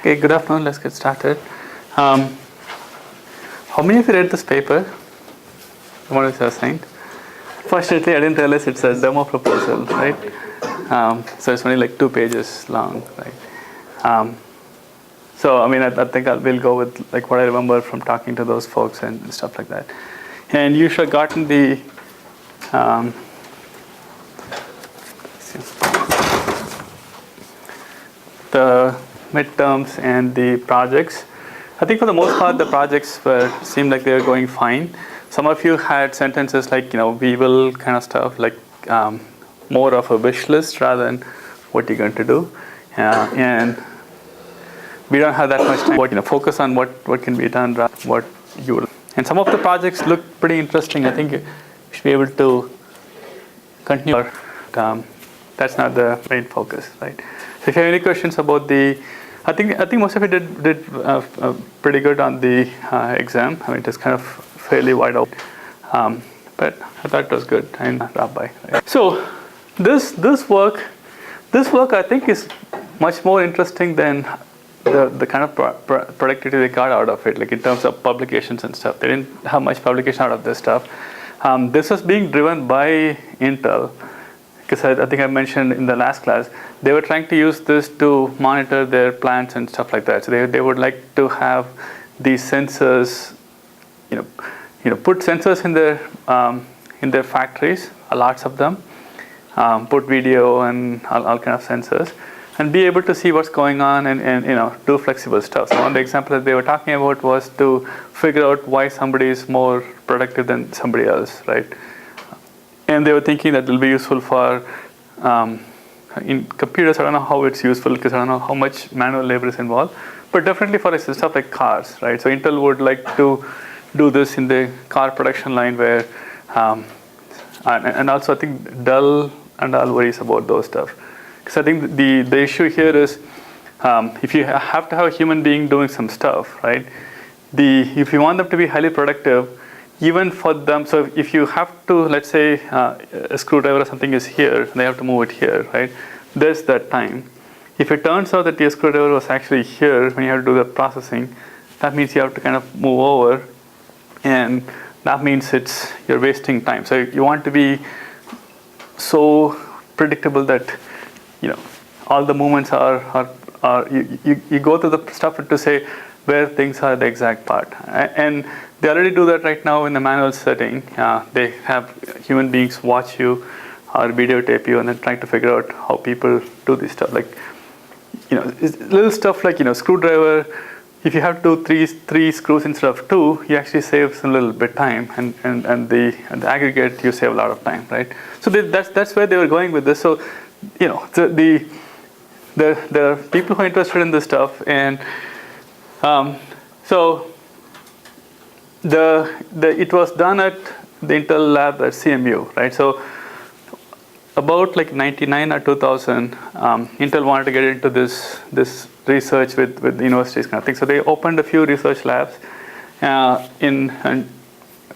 Okay, good afternoon. Let's get started. How many of you read this paper? What was assigned? Fortunately, I didn't realize it's a demo proposal, right? So it's only like 2 pages long, right? So I mean, I think we'll go with like what I remember from talking to those folks and stuff like that. And you should have gotten the midterms and the projects. I think for the most part, the projects seemed like they were going fine. Some of you had sentences like, we will kind of stuff, like more of a wish list rather than what you're going to do. And we don't have that much time. Focus on what can be done, rather than what you will. And some of the projects look pretty interesting. I think you should be able to continue. That's not the main focus, right? So if you have any questions about I think most of it did pretty good on the exam. I mean, it is kind of fairly wide open, but I thought it was good and Rabbi. Right? So this work I think is much more interesting than the kind of productivity they got out of it, like in terms of publications and stuff. They didn't have much publication out of this stuff. This was being driven by Intel, because I think I mentioned in the last class, they were trying to use this to monitor their plants and stuff like that. So they would like to have these sensors, put sensors in their factories, lots of them, put video and all kind of sensors, and be able to see what's going on and do flexible stuff. So one of the examples that they were talking about was to figure out why somebody is more productive than somebody else, right? And they were thinking that it will be useful for in computers. I don't know how it's useful because I don't know how much manual labor is involved, but definitely for stuff like cars, right? So Intel would like to do this in the car production line where, and also I think Dell and all worries about those stuff. Because I think the issue here is if you have to have a human being doing some stuff, right? If you want them to be highly productive, even for them, so if you have to, let's say a screwdriver or something is here, they have to move it here, right? There's that time. If it turns out that the screwdriver was actually here when you have to do the processing, that means you have to kind of move over, and that means you're wasting time. So you want to be so predictable that all the movements are you go through the stuff to say where things are the exact part, and they already do that right now in the manual setting. They have human beings watch you or videotape you and then trying to figure out how people do this stuff. Like, little stuff like, screwdriver, if you have to do three screws instead of 2, you actually save a little bit time, and the aggregate, you save a lot of time, right? So that's where they were going with this. So, there are people who are interested in this stuff, and so it was done at the Intel lab at CMU, right? So about like 99 or 2000, Intel wanted to get into this research with the universities kind of thing. So they opened a few research labs in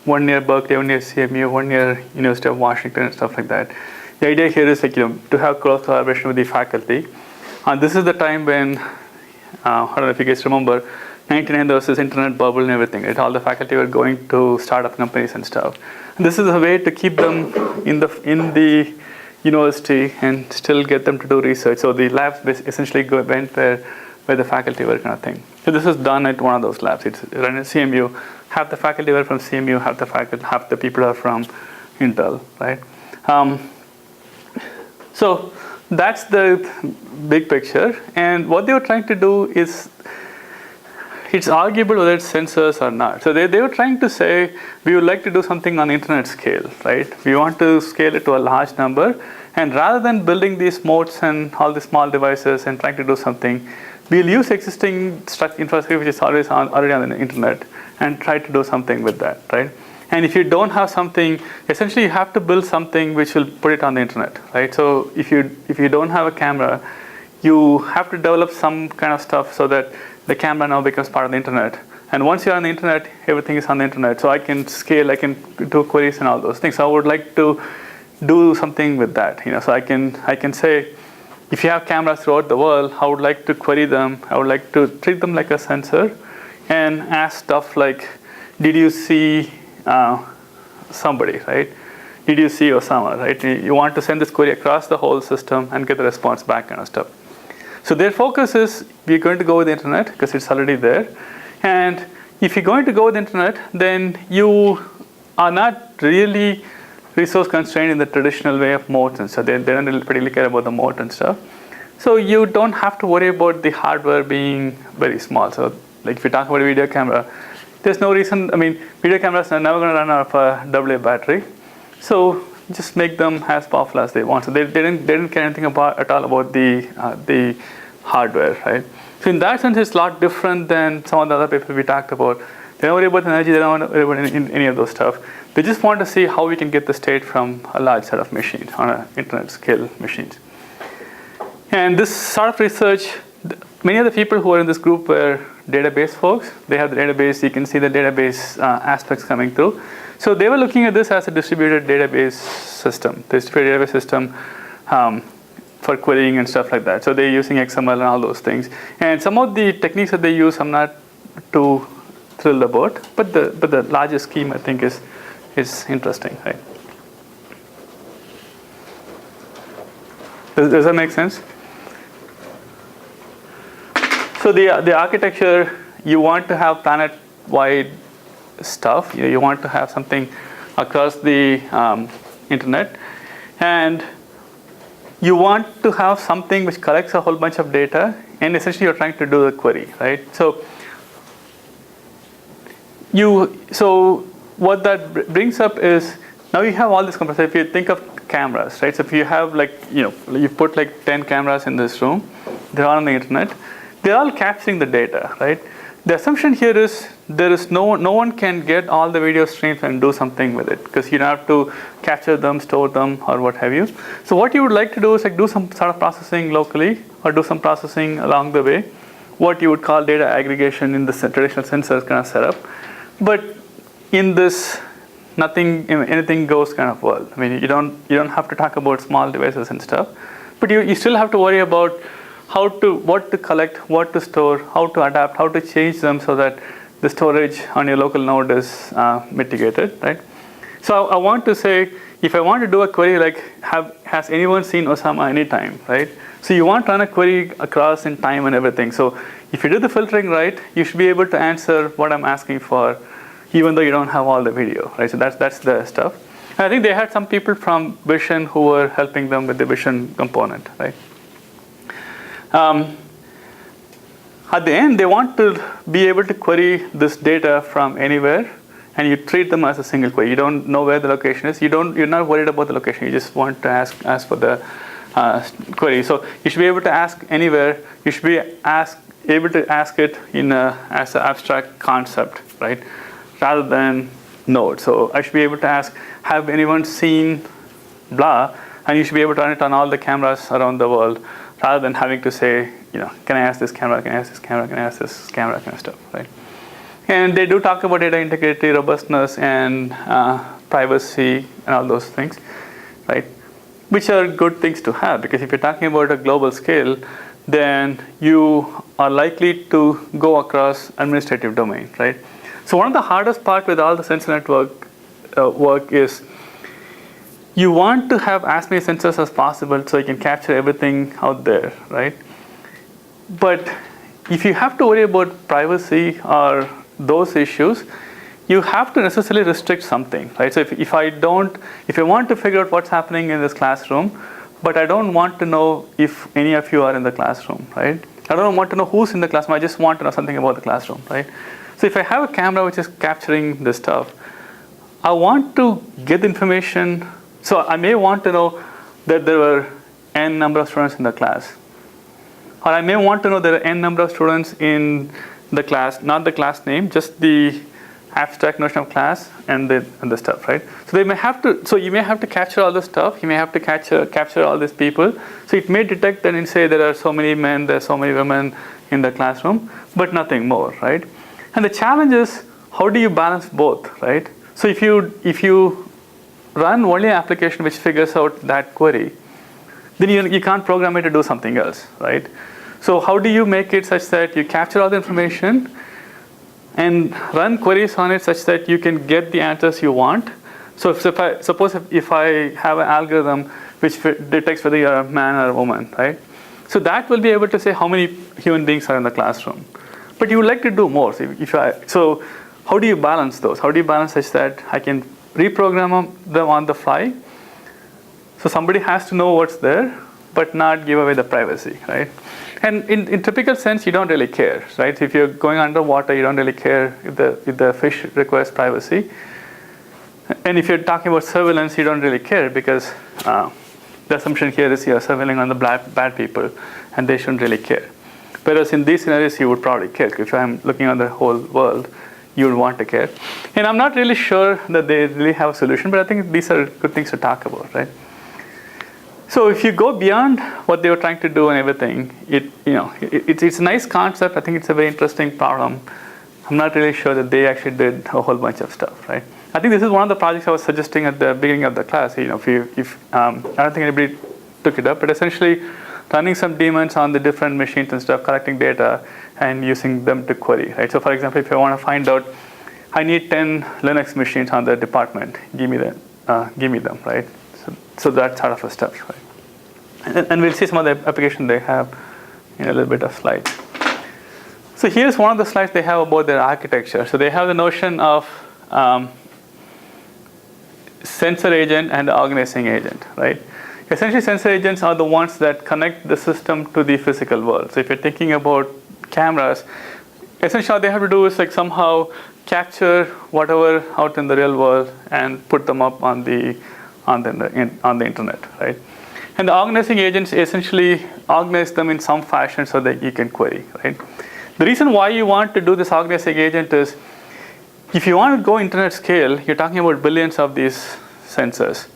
one near Berkeley, one near CMU, one near University of Washington, and stuff like that. The idea here is like to have close collaboration with the faculty. This is the time when I don't know if you guys remember, 99 there was this internet bubble and everything. Right? All the faculty were going to startup companies and stuff. And this is a way to keep them in the university and still get them to do research. So the labs essentially went where the faculty were, kind of thing. So this is done at one of those labs. It's run at CMU. Half the faculty were from CMU, half the people are from Intel, right? So that's the big picture. And what they were trying to do is, it's arguable whether it's sensors or not. So they were trying to say, we would like to do something on internet scale, right? We want to scale it to a large number. And rather than building these modes and all these small devices and trying to do something, we'll use existing infrastructure which is already on the internet and try to do something with that, right? And if you don't have something, essentially you have to build something which will put it on the internet, right? So if you don't have a camera, you have to develop some kind of stuff so that the camera now becomes part of the internet. And once you're on the internet, everything is on the internet. So I can scale, I can do queries and all those things. So I would like to do something with that. So I can say, if you have cameras throughout the world, I would like to query them. I would like to treat them like a sensor and ask stuff like, did you see somebody, right? Did you see Osama, right? You want to send this query across the whole system and get the response back kind of stuff. So their focus is, we're going to go with the internet because it's already there. And if you're going to go with the internet, then you are not really resource constrained in the traditional way of modes and stuff. They don't really particularly care about the mode and stuff. So you don't have to worry about the hardware being very small. So like if you talk about a video camera, there's no reason, I mean, video cameras are never going to run out of a AA battery. So just make them as powerful as they want. So they didn't care anything at all about the hardware, right? So in that sense, it's a lot different than some of the other people we talked about. They don't worry about the energy, they don't worry about any of those stuff. They just want to see how we can get the state from a large set of machines on an internet scale machines. And this sort of research, many of the people who are in this group were database folks. They have the database, you can see the database aspects coming through. So they were looking at this as a distributed database system, for querying and stuff like that. So they're using XML and all those things. And some of the techniques that they use, I'm not too thrilled about, but the larger scheme I think is interesting, right? Does that make sense? So the architecture, you want to have planet-wide stuff. You want to have something across the internet, and you want to have something which collects a whole bunch of data, and essentially you're trying to do the query, right? So what that brings up is, now you have all this complexity. If you think of cameras, right? So if you have you put like 10 cameras in this room, they're all on the internet, they're all capturing the data, right? The assumption here is no one can get all the video streams and do something with it, because you have to capture them, store them, or what have you. So what you would like to do is like do some sort of processing locally, or do some processing along the way, what you would call data aggregation in the traditional sensors kind of setup. But in this anything goes kind of world, I mean, you don't have to talk about small devices and stuff, but you still have to worry about what to collect, what to store, how to adapt, how to change them so that the storage on your local node is mitigated, right? So I want to say, if I want to do a query like, has anyone seen Osama anytime, right? So you want to run a query across in time and everything. So if you do the filtering right, you should be able to answer what I'm asking for, even though you don't have all the video, right? So that's the stuff. And I think they had some people from Vision who were helping them with the Vision component, right? At the end, they want to be able to query this data from anywhere, and you treat them as a single query. You don't know where the location is. You're not worried about the location. You just want to ask for the query. So you should be able to ask anywhere. You should be able to ask it as an abstract concept, right, rather than node. So I should be able to ask, have anyone seen blah, and you should be able to run it on all the cameras around the world, rather than having to say, can I ask this camera, can I ask this camera, can I ask this camera kind of stuff, right? And they do talk about data integrity, robustness, and privacy, and all those things, right? Which are good things to have, because if you're talking about a global scale, then you are likely to go across administrative domain, right? So one of the hardest part with all the sensor network work is, you want to have as many sensors as possible so you can capture everything out there, right? But if you have to worry about privacy or those issues, you have to necessarily restrict something, right? So if I want to figure out what's happening in this classroom, but I don't want to know if any of you are in the classroom, right? I don't want to know who's in the classroom, I just want to know something about the classroom, right? So if I have a camera which is capturing this stuff, I want to get the information. So I may want to know that there were n number of students in the class. Or I may want to know there are n number of students in the class, not the class name, just the abstract notion of class and the stuff, right? So you may have to capture all the stuff. You may have to capture all these people. So it may detect and say there are so many men, there are so many women in the classroom, but nothing more, right? And the challenge is, how do you balance both, right? So if you run only an application which figures out that query, then you can't program it to do something else, right? So how do you make it such that you capture all the information and run queries on it such that you can get the answers you want? So if I have an algorithm which detects whether you're a man or a woman, right? So that will be able to say how many human beings are in the classroom. But you would like to do more. So how do you balance those? How do you balance such that I can reprogram them on the fly? So somebody has to know what's there, but not give away the privacy, right? And in typical sense, you don't really care, right? If you're going underwater, you don't really care if the fish requires privacy. And if you're talking about surveillance, you don't really care because the assumption here is you're surveilling on the bad people, and they shouldn't really care. Whereas in these scenarios, you would probably care. If I'm looking at the whole world, you would want to care. And I'm not really sure that they really have a solution, but I think these are good things to talk about, right? So if you go beyond what they were trying to do and everything, it's a nice concept. I think it's a very interesting problem. I'm not really sure that they actually did a whole bunch of stuff, right? I think this is one of the projects I was suggesting at the beginning of the class. I don't think anybody took it up, but essentially running some daemons on the different machines and stuff, collecting data and using them to query, right? So for example, if I want to find out, I need 10 Linux machines on the department, give me them, right? So that sort of stuff, right? And we'll see some of the application they have in a little bit of slides. So here's one of the slides they have about their architecture. So they have the notion of sensor agent and organizing agent, right? Essentially, sensor agents are the ones that connect the system to the physical world. So if you're thinking about cameras, essentially all they have to do is like somehow capture whatever out in the real world and put them up on the internet, right? And the organizing agents essentially organize them in some fashion so that you can query, right? The reason why you want to do this organizing agent is if you want to go internet scale, you're talking about billions of these sensors.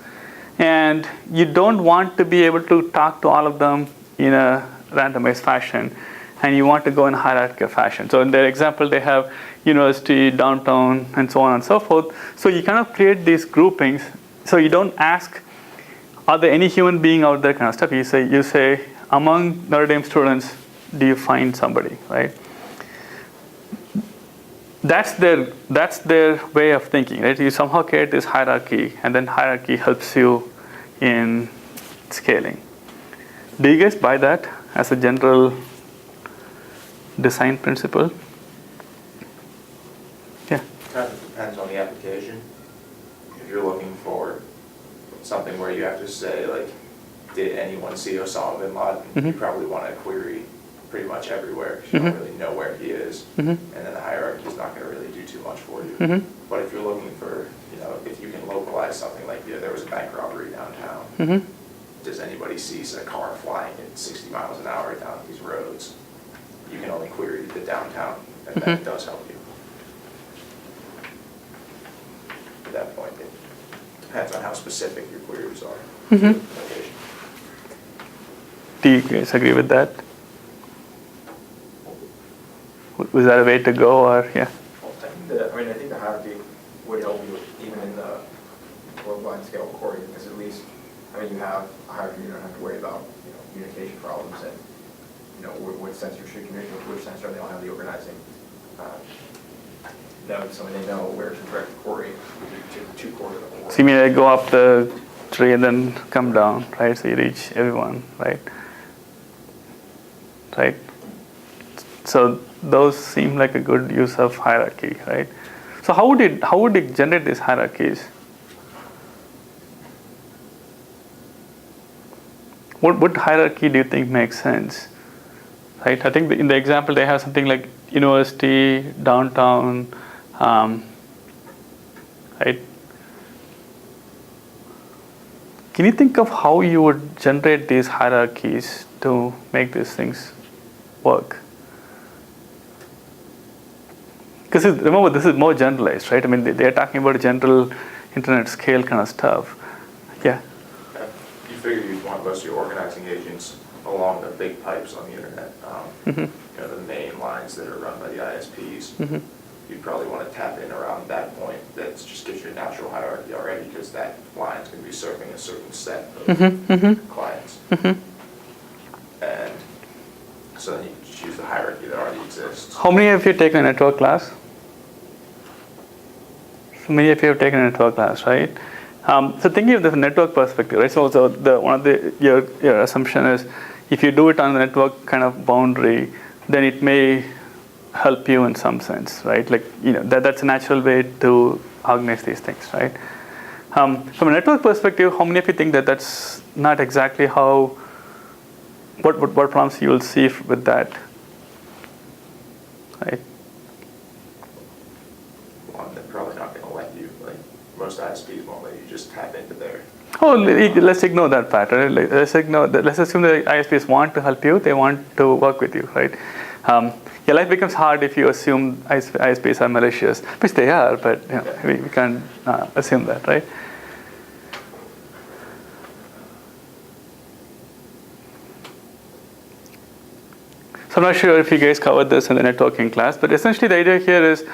And you don't want to be able to talk to all of them in a randomized fashion. And you want to go in a hierarchical fashion. So in their example, they have university, downtown, and so on and so forth. So you kind of create these groupings. So you don't ask, are there any human being out there kind of stuff. You say among Notre Dame students, do you find somebody, right? That's their way of thinking, right? You somehow create this hierarchy, and then hierarchy helps you in scaling. Do you guys buy that as a general design principle? Yeah. Kind of depends on the application. If you're looking for something where you have to say, like, did anyone see Osama bin Laden? You probably want to query pretty much everywhere. You don't really know where he is. And then the hierarchy is not going to really do too much for you. But if you're looking for, if you can localize something like, there was a bank robbery downtown. Does anybody see a car flying at 60 miles an hour down these roads? You can only query the downtown, and that does help you. At that point, it depends on how specific your queries are. Do you guys agree with that? Was that a way to go, or yeah? I think the hierarchy would help you even in the worldwide scale query, because at least, you have a hierarchy, you don't have to worry about communication problems and which sensor should communicate with which sensor. They don't have the organizing nodes, so they know where to direct the query to core to the core. So you mean I go up the tree and then come down, right? So you reach everyone, right? Right. So those seem like a good use of hierarchy, right? So how would it generate these hierarchies? What hierarchy do you think makes sense? Right? I think in the example they have something like university, downtown, right? Can you think of how you would generate these hierarchies to make these things work? Because remember, this is more generalized, right? They're talking about general internet scale kind of stuff. Yeah. You figure you'd want most of your organizing agents along the big pipes on the internet. The main lines that are run by the ISPs. you'd probably want to tap in around that point. That just gives you a natural hierarchy already, because that line is going to be serving a certain set of clients. And so then you choose the hierarchy that already exists. How many of you taken a network class? So many of you have taken a network class, right? So thinking of the network perspective, right? So one of your assumption is, if you do it on the network kind of boundary, then it may help you in some sense, right? Like, that's a natural way to organize these things, right? From a network perspective, how many of you think that that's not exactly how, what problems you will see with that, right? Well, they're probably not going to let you, like, most ISPs won't let you just tap into their. Oh, let's ignore that part, right? Let's assume the ISPs want to help you, they want to work with you, right? Your life becomes hard if you assume ISPs are malicious, which they are, but we can't assume that, right? So I'm not sure if you guys covered this in the networking class, but essentially the idea here is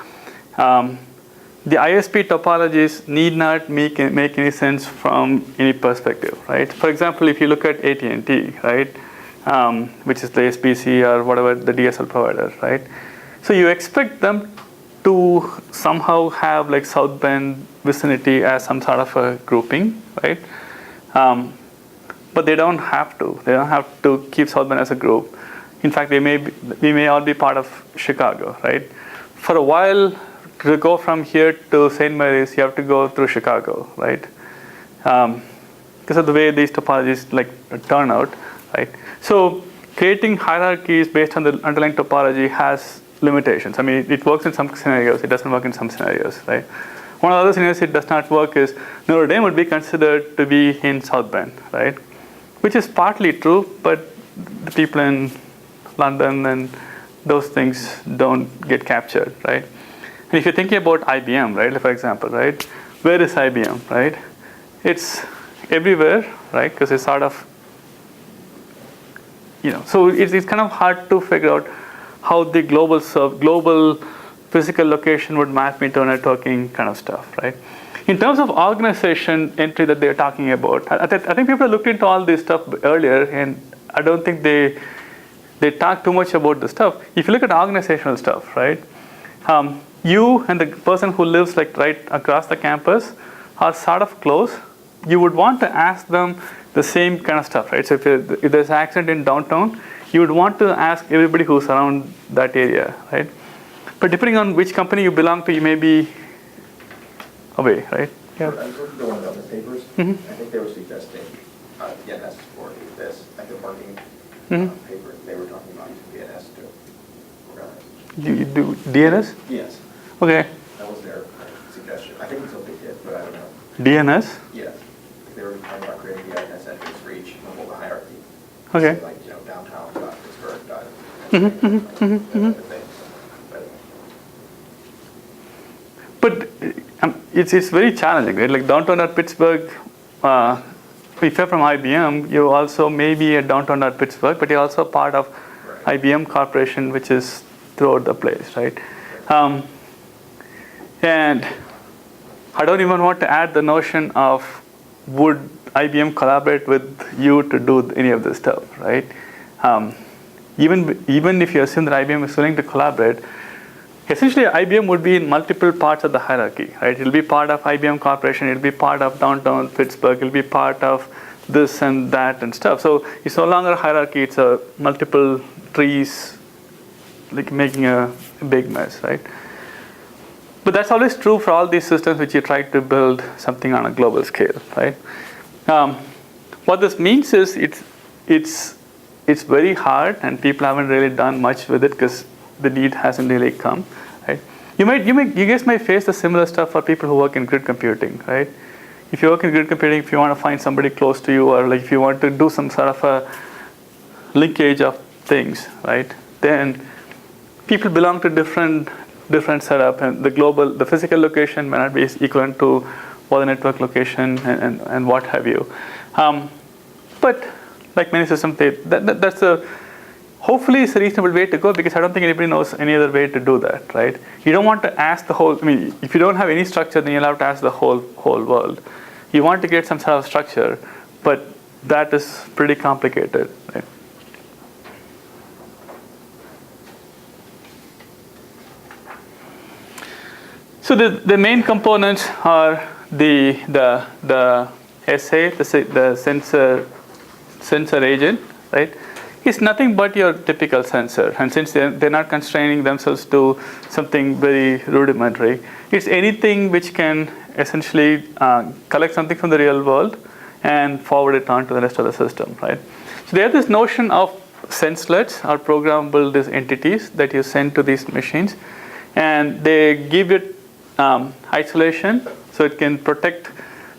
the ISP topologies need not make any sense from any perspective, right? For example, if you look at AT&T, right, which is the SBC or whatever the DSL provider, right? So you expect them to somehow have like South Bend vicinity as some sort of a grouping, right? But they don't have to. They don't have to keep South Bend as a group. In fact, we may all be part of Chicago, right? For a while, to go from here to St. Mary's, you have to go through Chicago, right? Because of the way these topologies like turn out, right? So creating hierarchies based on the underlying topology has limitations. I mean, it works in some scenarios, it doesn't work in some scenarios, right? One of the other scenarios it does not work is Notre Dame would be considered to be in South Bend, right? Which is partly true, but the people in London and those things don't get captured, right? And if you're thinking about IBM, right, for example, right, where is IBM, right? It's everywhere, right? Because it's sort of, so it's kind of hard to figure out how the global physical location would map into networking kind of stuff, right? In terms of organization entry that they're talking about, I think people looked into all this stuff earlier, and I don't think they talk too much about the stuff. If you look at organizational stuff, right, you and the person who lives like right across the campus are sort of close. You would want to ask them the same kind of stuff, right? So if there's an accident in downtown, you would want to ask everybody who's around that area, right? But depending on which company you belong to, you may be away, right? Yeah. I was looking at one of the other papers. I think they were suggesting DNS for this at the parking paper. They were talking about using DNS too. You do DNS? Yes. Okay. That was their suggestion. I think it's what they did, but I don't know. DNS? Yes. They were talking about creating the DNS entrance for each level of the hierarchy. Okay. So like, downtown, Pittsburgh, But it's very challenging, right? Like downtown at Pittsburgh, if you're from IBM, you also may be at downtown at Pittsburgh, but you're also part of IBM Corporation, which is throughout the place, right? And I don't even want to add the notion of would IBM collaborate with you to do any of this stuff, right? Even if you assume that IBM is willing to collaborate, essentially IBM would be in multiple parts of the hierarchy, right? It'll be part of IBM Corporation, it'll be part of downtown Pittsburgh, it'll be part of this and that and stuff. So it's no longer a hierarchy, it's a multiple trees, like making a big mess, right? But that's always true for all these systems which you try to build something on a global scale, right? What this means is it's very hard, and people haven't really done much with it because the need hasn't really come, right? You guys might face the similar stuff for people who work in grid computing, right? If you work in grid computing, if you want to find somebody close to you, or like if you want to do some sort of a linkage of things, right? Then people belong to different setup, and the physical location may not be equivalent to what the network location and what have you. But like many systems, that's hopefully it's a reasonable way to go, because I don't think anybody knows any other way to do that, right? You don't want to ask the whole, I mean, if you don't have any structure, then you'll have to ask the whole world. You want to get some sort of structure, but that is pretty complicated, right? So the main components are the SA, the sensor agent, right? It's nothing but your typical sensor, and since they're not constraining themselves to something very rudimentary, it's anything which can essentially collect something from the real world and forward it on to the rest of the system, right? So they have this notion of senselets, or programmable these entities that you send to these machines, and they give it isolation, so it can protect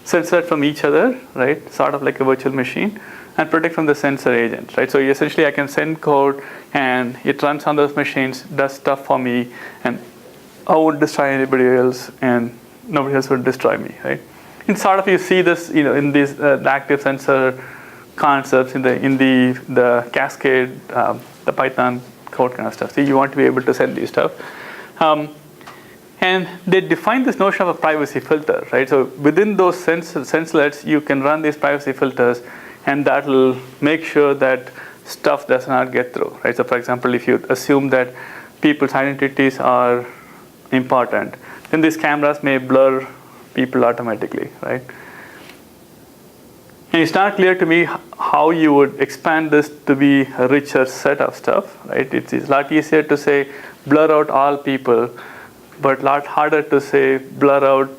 senselets from each other, right? Sort of like a virtual machine, and protect from the sensor agent, right? So essentially I can send code and it runs on those machines, does stuff for me, and I won't destroy anybody else and nobody else would destroy me, right? And sort of you see this, in these the active sensor concepts in the Cascade, the Python code kind of stuff. So you want to be able to send these stuff. And they define this notion of a privacy filter, right? So within those senselets, you can run these privacy filters, and that will make sure that stuff does not get through, right? So for example, if you assume that people's identities are important, then these cameras may blur people automatically, right? And it's not clear to me how you would expand this to be a richer set of stuff, right? It's a lot easier to say blur out all people, but a lot harder to say blur out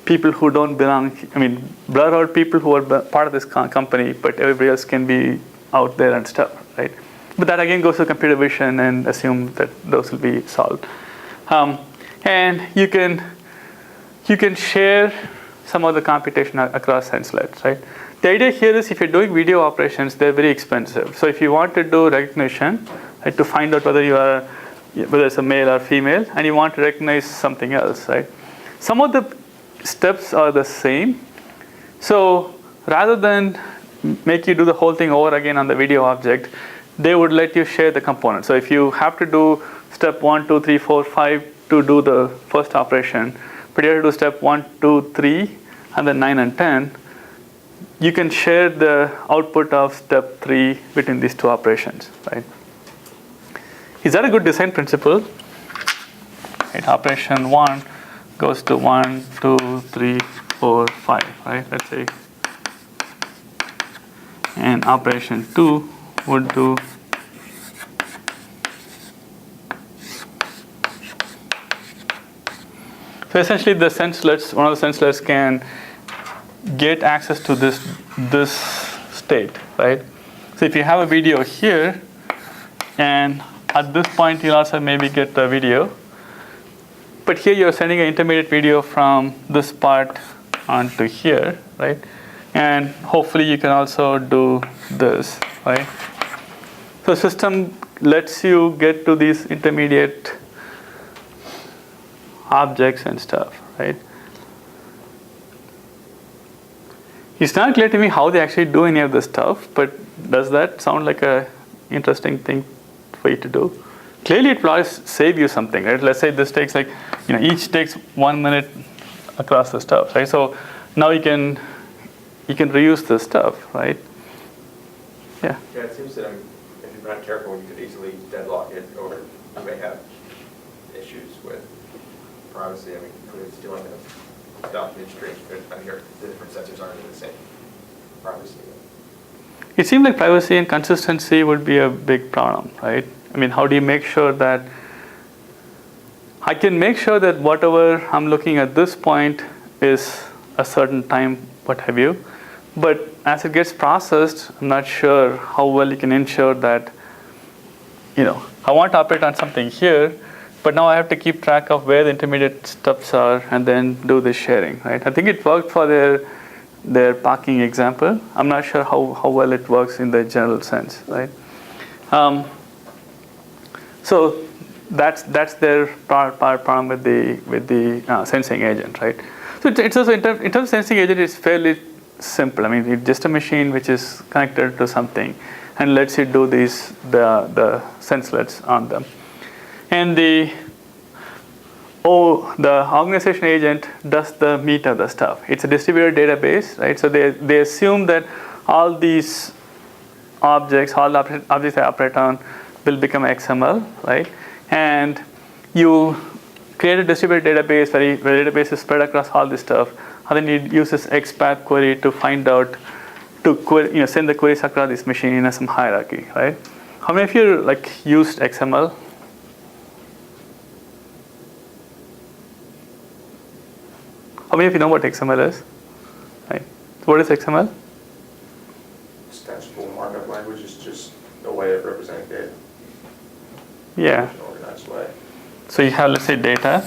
people who don't belong. I mean, blur out people who are part of this company, but everybody else can be out there and stuff, right? But that again goes to computer vision and assume that those will be solved. And you can share some of the computation across senselets, right? The idea here is if you're doing video operations, they're very expensive. So if you want to do recognition, right, to find out whether it's a male or female, and you want to recognize something else, right? Some of the steps are the same. So rather than make you do the whole thing over again on the video object, they would let you share the component. So if you have to do step 1, 2, 3, 4, 5 to do the first operation, but you have to do step 1, 2, 3, and then 9 and 10, you can share the output of step 3 between these two operations, right? Is that a good design principle? Right, operation 1 goes to 1, 2, 3, 4, 5, right? Let's say. And operation 2 would do so essentially the senselets, one of the senselets can get access to this state, right? So if you have a video here, and at this point you'll also maybe get the video, but here you're sending an intermediate video from this part onto here, right? And hopefully you can also do this, right? So system lets you get to these intermediate objects and stuff, right? It's not clear to me how they actually do any of this stuff, but does that sound like a interesting thing for you to do? Clearly it will save you something, right? Let's say this takes like, each takes 1 minute across the stuff, right? So now you can reuse this stuff, right? Yeah. Yeah, it seems that if you're not careful, you could easily deadlock it, or you may have issues with privacy. I mean, including stealing the document stream. I mean, the different sensors aren't in the same privacy. It seems like privacy and consistency would be a big problem, right? I mean, how do you make sure that I can make sure that whatever I'm looking at this point is a certain time, what have you, but as it gets processed, I'm not sure how well you can ensure that, I want to operate on something here, but now I have to keep track of where the intermediate steps are and then do the sharing, right? I think it worked for their parking example. I'm not sure how well it works in the general sense, right? So that's their problem with the sensing agent, right? So it's also in terms of sensing agent, it's fairly simple. I mean, it's just a machine which is connected to something, and lets you do the senselets on them. And the organization agent does the meat of the stuff. It's a distributed database, right? So they assume that all these objects, all the objects they operate on, will become XML, right? And you create a distributed database where the database is spread across all this stuff, and then you use this XPath query to find out, to send the queries across this machine in some hierarchy, right? How many of you used XML? How many of you know what XML is? Right. So what is XML? Extensible markup language is just a way of representing data. Yeah. In an organized way. So you have, let's say, data,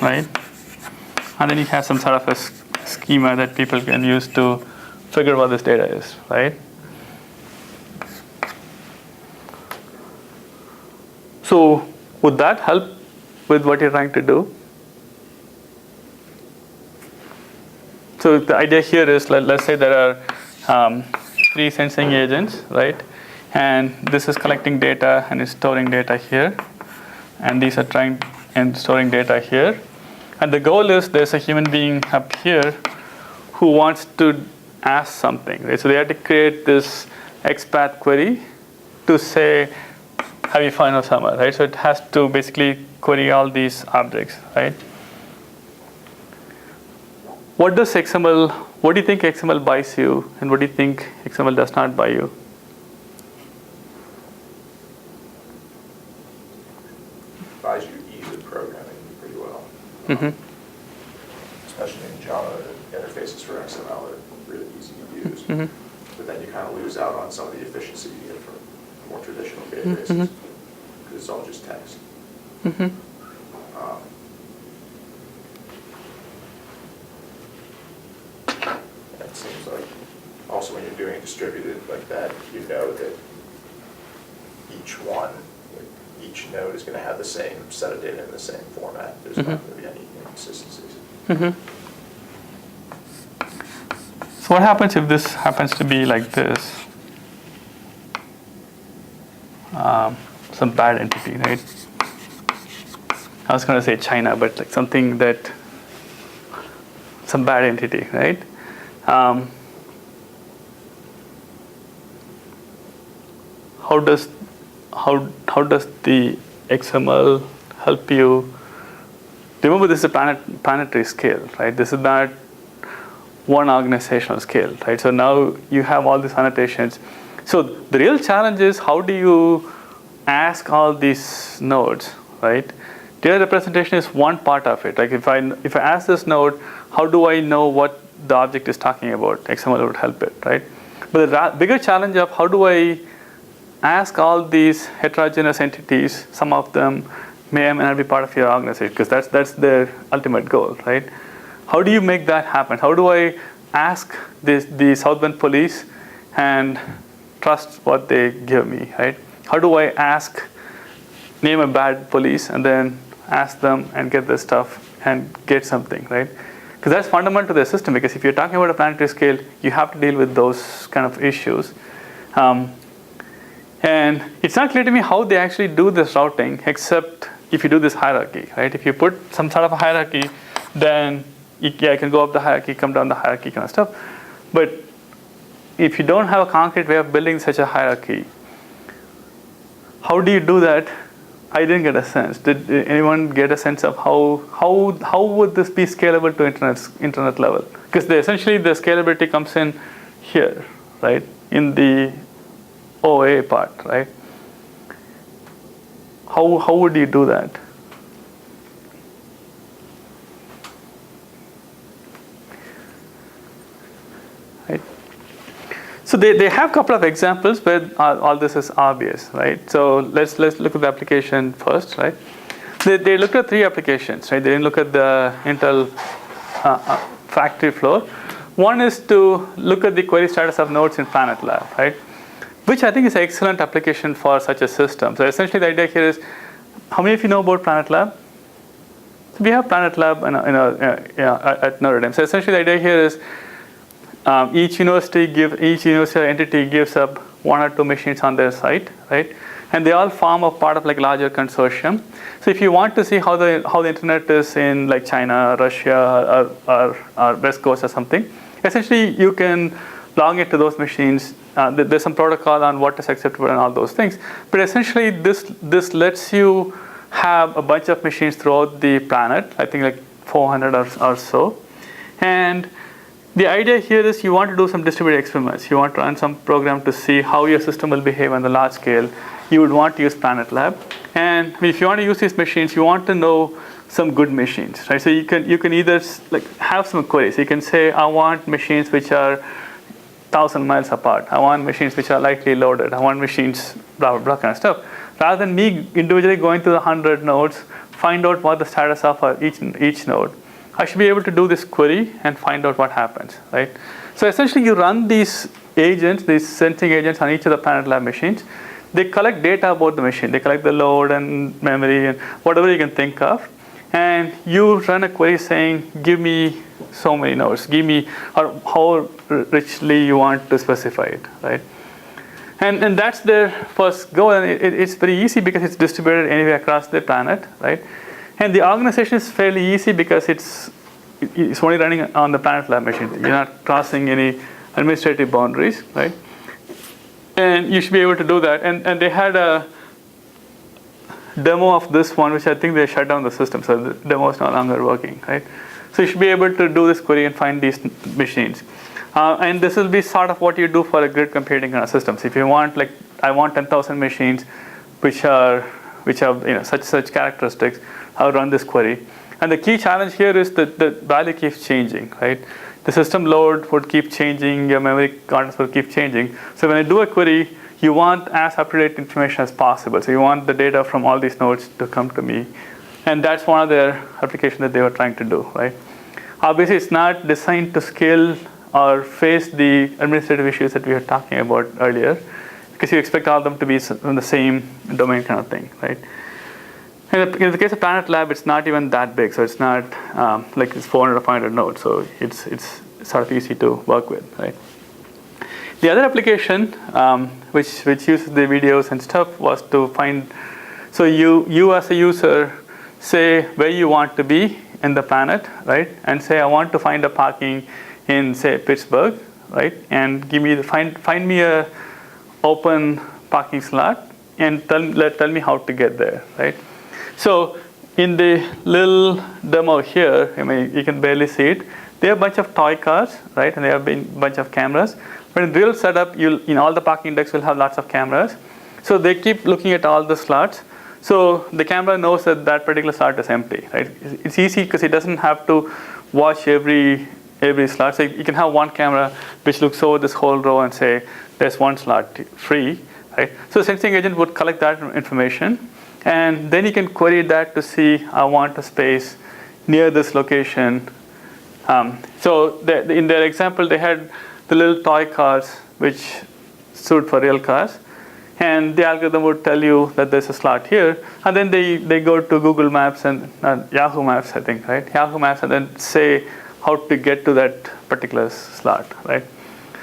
right? And then you have some sort of a schema that people can use to figure what this data is, right? So would that help with what you're trying to do? So the idea here is, let's say there are 3 sensing agents, right? And this is collecting data and is storing data here. And these are trying and storing data here. And the goal is there's a human being up here who wants to ask something, right? So they have to create this XPath query to say, have you found Osama, right? So it has to basically query all these objects, right? What do you think XML buys you, and what do you think XML does not buy you? Buys you ease of programming pretty well. Mm-hmm. Especially in Java, the interfaces for XML are really easy to use. Mm-hmm. But then you kind of lose out on some of the efficiency you get from more traditional databases, Mm-hmm. because it's all just text. Mm-hmm. It seems like also when you're doing it distributed like that, you know that each node is going to have the same set of data in the same format. There's not going to be any inconsistencies. Mm-hmm. So what happens if this happens to be like this? Some bad entity, right? I was going to say China, but like something that, some bad entity, right? How does the XML help you? Remember, this is a planetary scale, right? This is not one organizational scale, right? So now you have all these annotations. So the real challenge is, how do you ask all these nodes, right? Data representation is one part of it. Like if I ask this node, how do I know what the object is talking about? XML would help it, right? But the bigger challenge of, how do I ask all these heterogeneous entities? Some of them may or may not be part of your organization, because that's their ultimate goal, right? How do you make that happen? How do I ask the South Bend police and trust what they give me, right? How do I name a bad police and then ask them and get this stuff and get something, right? Because that's fundamental to the system, because if you're talking about a planetary scale, you have to deal with those kind of issues. And it's not clear to me how they actually do this routing, except if you do this hierarchy, right? If you put some sort of a hierarchy, then you can go up the hierarchy, come down the hierarchy kind of stuff. But if you don't have a concrete way of building such a hierarchy, how do you do that? I didn't get a sense. Did anyone get a sense of how would this be scalable to internet level? Because essentially the scalability comes in here, right? In the OA part, right? How would you do that? Right. So they have a couple of examples where all this is obvious, right? So let's look at the application first, right? They looked at 3 applications, right? They didn't look at the Intel factory floor. One is to look at the query status of nodes in Planet Lab, right? Which I think is an excellent application for such a system. So essentially the idea here is, how many of you know about Planet Lab? So we have Planet Lab at Notre Dame. So essentially the idea here is, each university entity gives up 1 or 2 machines on their site, right? And they all form a part of like larger consortium. So if you want to see how the internet is in like China, Russia, or West Coast or something, essentially you can log into those machines. There's some protocol on what is acceptable and all those things. But essentially this lets you have a bunch of machines throughout the planet, I think like 400 or so. And the idea here is you want to do some distributed experiments. You want to run some program to see how your system will behave on the large scale. You would want to use Planet Lab. And if you want to use these machines, you want to know some good machines, right? So you can either like have some queries. You can say, I want machines which are 1,000 miles apart. I want machines which are lightly loaded. I want machines blah, blah, blah kind of stuff. Rather than me individually going to the 100 nodes, find out what the status of each node. I should be able to do this query and find out what happens, right? So essentially you run these agents, these sensing agents on each of the Planet Lab machines. They collect data about the machine. They collect the load and memory and whatever you can think of. And you run a query saying, give me so many nodes, give me, or how richly you want to specify it, right? And that's their first goal, and it's very easy because it's distributed anywhere across the planet, right? And the organization is fairly easy because it's only running on the Planet Lab machine. You're not crossing any administrative boundaries, right? And you should be able to do that. And they had a demo of this one, which I think they shut down the system, so the demo is no longer working, right? So you should be able to do this query and find these machines. And this will be sort of what you do for a grid computing kind of systems. If you want, like, I want 10,000 machines which have such characteristics, I'll run this query. And the key challenge here is that the value keeps changing, right? The system load would keep changing, your memory contents will keep changing. So when I do a query, you want as up-to-date information as possible. So you want the data from all these nodes to come to me. And that's one of their applications that they were trying to do, right? Obviously, it's not designed to scale or face the administrative issues that we were talking about earlier, because you expect all of them to be in the same domain kind of thing, right? And in the case of Planet Lab, it's not even that big, so it's not like it's 400 or 500 nodes, so it's sort of easy to work with, right? The other application, which uses the videos and stuff, was to find. So you as a user say where you want to be in the planet, right? And say I want to find a parking in, say, Pittsburgh, right? And find me a open parking slot and tell me how to get there, right? So in the little demo here, I mean, you can barely see it. They have a bunch of toy cars, right? And they have a bunch of cameras. But in real setup, in all the parking decks will have lots of cameras. So they keep looking at all the slots. So the camera knows that that particular slot is empty, right? It's easy because it doesn't have to watch every slot. So you can have one camera which looks over this whole row and say, there's one slot free, right? So the sensing agent would collect that information. And then you can query that to see, I want a space near this location. So in their example, they had the little toy cars which stood for real cars. And the algorithm would tell you that there's a slot here. And then they go to Google Maps and Yahoo Maps, I think, right? Yahoo Maps, and then say how to get to that particular slot, right?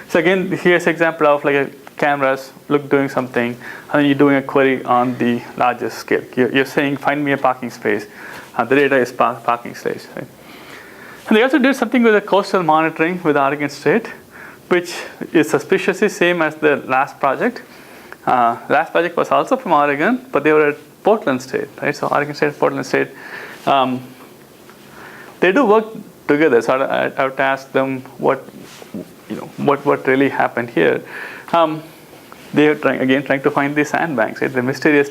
So again, here's an example of like a cameras doing something, and then you're doing a query on the largest scale. You're saying, find me a parking space. The data is parking space, right? And they also did something with the coastal monitoring with Oregon State, which is suspiciously same as the last project. Last project was also from Oregon, but they were at Portland State, right? So Oregon State, Portland State, they do work together. So I have to ask them what really happened here. They are trying to find these sandbanks, right? The mysterious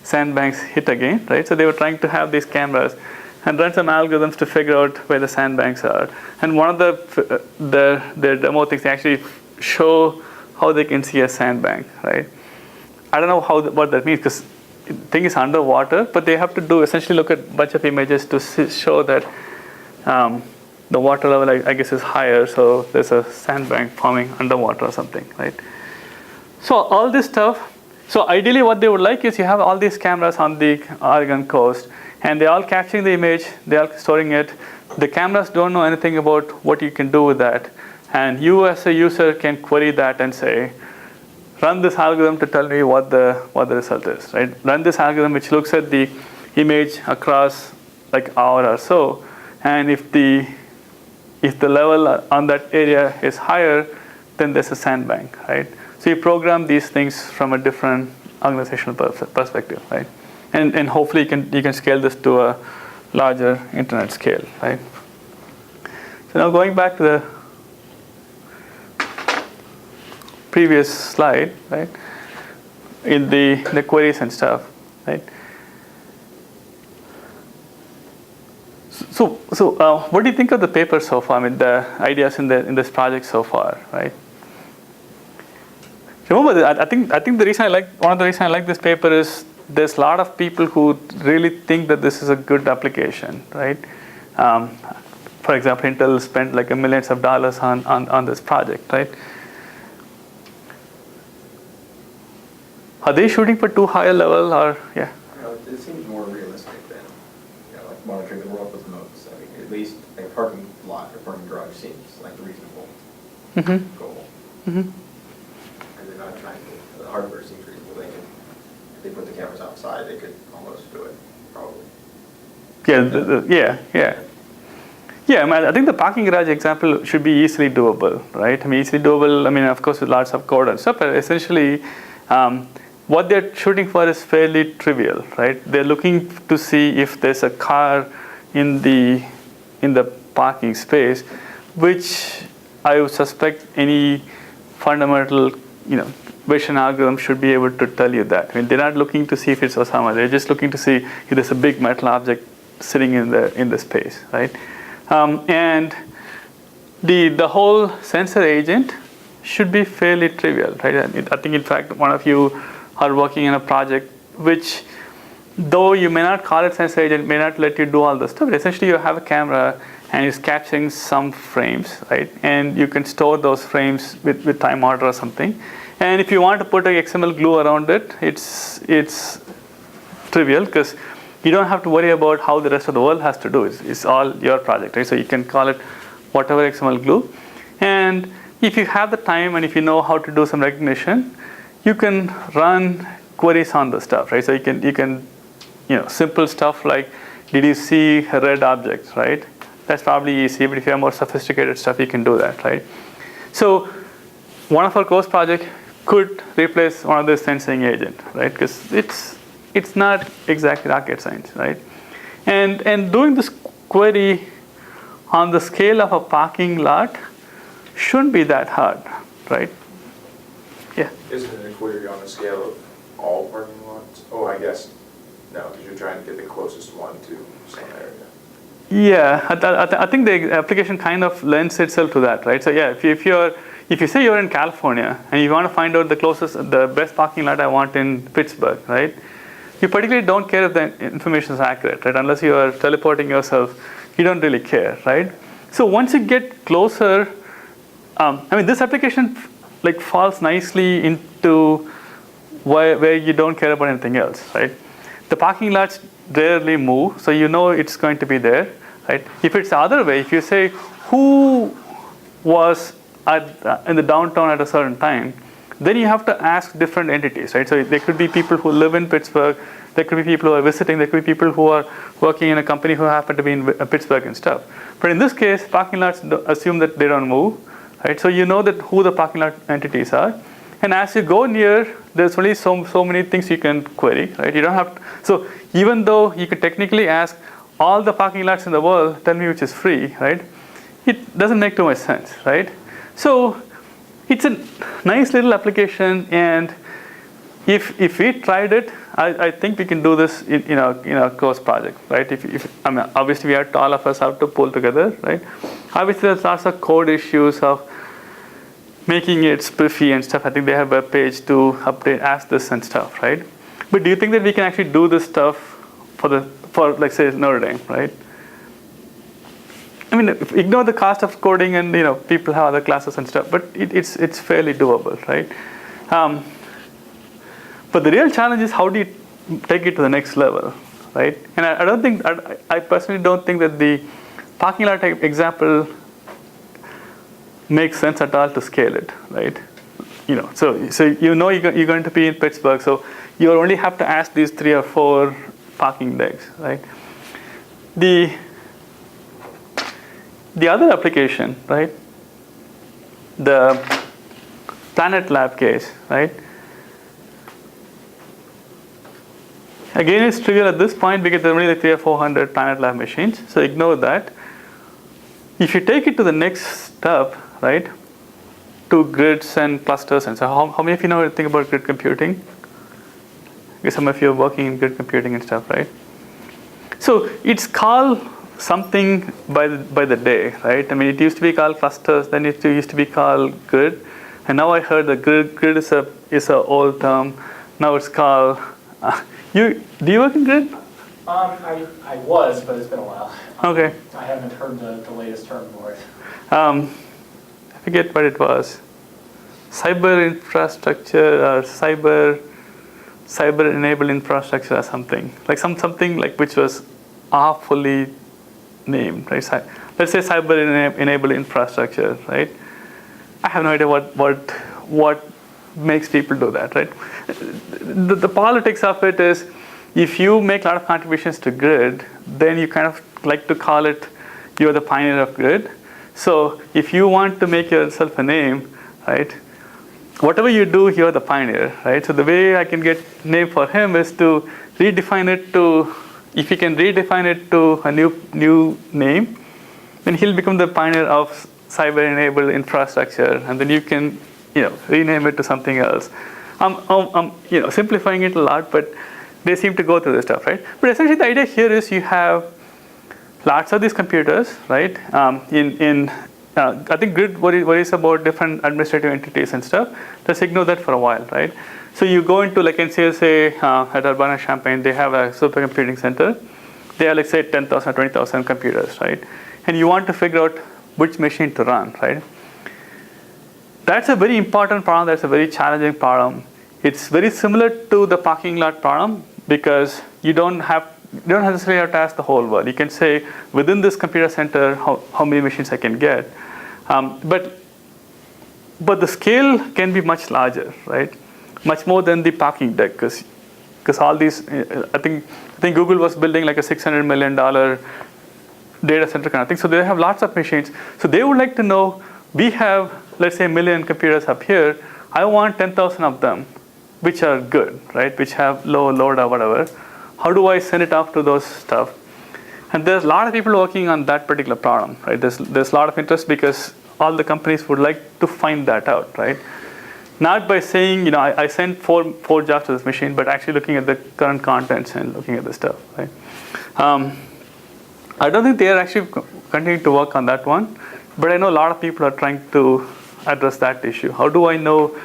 sandbanks hit again, right? So they were trying to have these cameras and run some algorithms to figure out where the sandbanks are. And one of their demo things, they actually show how they can see a sandbank, right? I don't know what that means, because the thing is underwater, but they have to essentially look at a bunch of images to show that the water level, I guess, is higher, so there's a sandbank forming underwater or something, right? So all this stuff, so ideally what they would like is you have all these cameras on the Oregon coast, and they're all capturing the image, they're all storing it. The cameras don't know anything about what you can do with that. and you as a user can query that and say, run this algorithm to tell me what the result is, right? Run this algorithm which looks at the image across like hour or so, and if the level on that area is higher, then there's a sandbank, right? So you program these things from a different organizational perspective, right? And hopefully you can scale this to a larger internet scale, right? So now going back to the previous slide, right? In the queries and stuff, right? So what do you think of the paper so far? I mean, the ideas in this project so far, right? Remember, I think one of the reasons I like this paper is there's a lot of people who really think that this is a good application, right? For example, Intel spent like millions of dollars on this project, right? Are they shooting for too high a level, or yeah? It seems more realistic than like monitoring the world with modes. I mean, at least like a parking lot or parking garage seems like a reasonable goal. Mm-hmm. And they're not trying to. The hardware seems reasonable. They can, if they put the cameras outside, they could almost do it probably. Yeah, I mean, I think the parking garage example should be easily doable, right? I mean, easily doable. I mean, of course, with lots of code and stuff, but essentially. What they're shooting for is fairly trivial, right? They're looking to see if there's a car in the parking space, which I would suspect any fundamental, vision algorithm should be able to tell you that. I mean, they're not looking to see if it's Osama. They're just looking to see if there's a big metal object sitting in the space, right? And the whole sensor agent should be fairly trivial, right? I think, in fact, one of you are working in a project which, though you may not call it sensor agent, may not let you do all this stuff, but essentially you have a camera and it's capturing some frames, right? And you can store those frames with time order or something. And if you want to put a XML glue around it, it's trivial because you don't have to worry about how the rest of the world has to do it. It's all your project, right? So you can call it whatever XML glue. And if you have the time and if you know how to do some recognition, you can run queries on the stuff, right? So you can simple stuff like, did you see a red object, right? That's probably easy, but if you have more sophisticated stuff, you can do that, right? So one of our course project could replace one of the sensing agent, right? Because it's not exactly rocket science, right? And doing this query on the scale of a parking lot shouldn't be that hard, right? Yeah. Isn't it a query on the scale of all parking lots? Oh, I guess no, because you're trying to get the closest one to some area. Yeah, I think the application kind of lends itself to that, right? So yeah, if you say you're in California and you want to find out the best parking lot I want in Pittsburgh, right? You particularly don't care if the information is accurate, right? Unless you are teleporting yourself, you don't really care, right? So once you get closer, this application falls nicely into where you don't care about anything else, right? The parking lots rarely move, so you know it's going to be there, right? If it's the other way, if you say who was in the downtown at a certain time, then you have to ask different entities, right? So there could be people who live in Pittsburgh, there could be people who are visiting, there could be people who are working in a company who happen to be in Pittsburgh and stuff. But in this case, parking lots assume that they don't move, right? So you know that who the parking lot entities are. And as you go near, there's only so many things you can query, right? You don't have to, so even though you could technically ask all the parking lots in the world, tell me which is free, right? It doesn't make too much sense, right? So it's a nice little application, and if we tried it, I think we can do this in a course project, right? Obviously all of us have to pull together, right? Obviously there's lots of code issues of making it spiffy and stuff. I think they have a page to update, ask this and stuff, right? But do you think that we can actually do this stuff for like say Notre Dame, right? Ignore the cost of coding and people have other classes and stuff, but it's fairly doable, right? But the real challenge is how do you take it to the next level, right? And I personally don't think that the parking lot example make sense at all to scale it, right? So you're going to be in Pittsburgh, so you only have to ask these 3 or 4 parking decks, right? The other application, right? The Planet Lab case, right? Again, it's trivial at this point because there are only like 300 or 400 Planet Lab machines, so ignore that. If you take it to the next step, right, to grids and clusters, and so how many of you know anything about grid computing? Because some of you are working in grid computing and stuff, right? So it's called something by the day, right? I mean, it used to be called clusters, then it used to be called grid, and now I heard the grid is a old term. Now it's called. Do you work in grid? I was, but it's been a while. Okay. I haven't heard the latest term for it. I forget what it was. Cyber infrastructure or cyber enabled infrastructure or something like something like which was awfully named, right? Let's say cyber enabled infrastructure, right? I have no idea what makes people do that, right? The politics of it is, if you make a lot of contributions to grid, then you kind of like to call it you're the pioneer of grid. So if you want to make yourself a name, right, whatever you do, you're the pioneer, right? So the way I can get name for him is to redefine it to, if he can redefine it to a new name, then he'll become the pioneer of cyber-enabled infrastructure, and then you can, rename it to something else. I'm simplifying it a lot, but they seem to go through this stuff, right? But essentially, the idea here is you have lots of these computers, right? I think grid worries about different administrative entities and stuff. Let's ignore that for a while, right? So you go into like NCSA at Urbana-Champaign, they have a supercomputing center. They have like say 10,000 or 20,000 computers, right? And you want to figure out which machine to run, right? That's a very important problem. That's a very challenging problem. It's very similar to the parking lot problem because you don't necessarily have to ask the whole world. You can say within this computer center how many machines I can get, but the scale can be much larger, right? Much more than the parking deck because all these I think Google was building like a $600 million data center kind of thing. So they have lots of machines. So they would like to know, we have, let's say, 1 million computers up here. I want 10,000 of them, which are good, right? Which have low load or whatever. How do I send it off to those stuff? And there's a lot of people working on that particular problem, right? There's a lot of interest because all the companies would like to find that out, right? Not by saying, I sent four jobs to this machine, but actually looking at the current contents and looking at the stuff, right? I don't think they are actually continuing to work on that one, but I know a lot of people are trying to address that issue. How do I know